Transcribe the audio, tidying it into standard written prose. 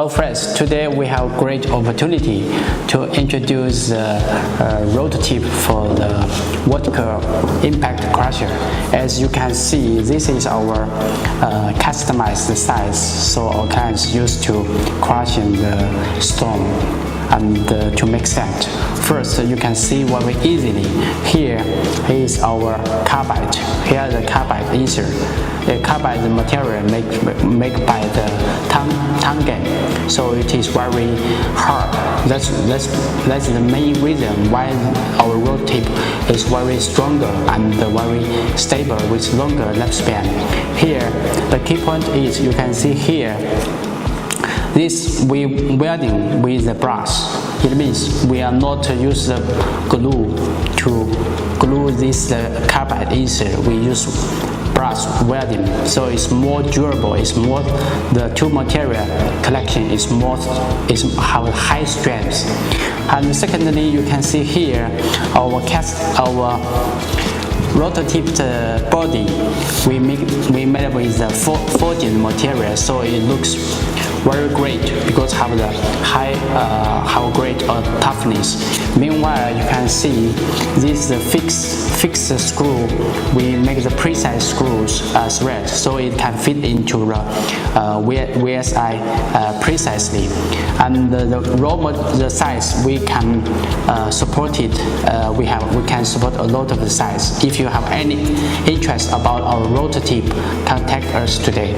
Hello friends, today we have a great opportunity to introduce the rotor tip for the vertical impact crusher. As you can see, this is our customized size, so our clients used to crushing the stone and to make sand. First, you can see very easily. Here is our carbide. Here the carbide insert. The carbide material made by the tungsten, so it is very hard. That's the main reason why our rotor tip is very stronger and very stable with longer lifespan. Here, the key point is you can see here. This we welding with the brass. It means we are not use the glue to glue this carbide insert. We use brass welding, so it's more durable. It's more the two material collection is have high strength. And secondly, you can see here our rotor tip body we made with the forging material, so it looks very great because have the have great toughness. Meanwhile, you can see this fixed screw. We make the precise screws thread, so it can fit into the VSI precisely. And the size we can support it. We can support a lot of the size. If you have any interest about our rotor tip, contact us today.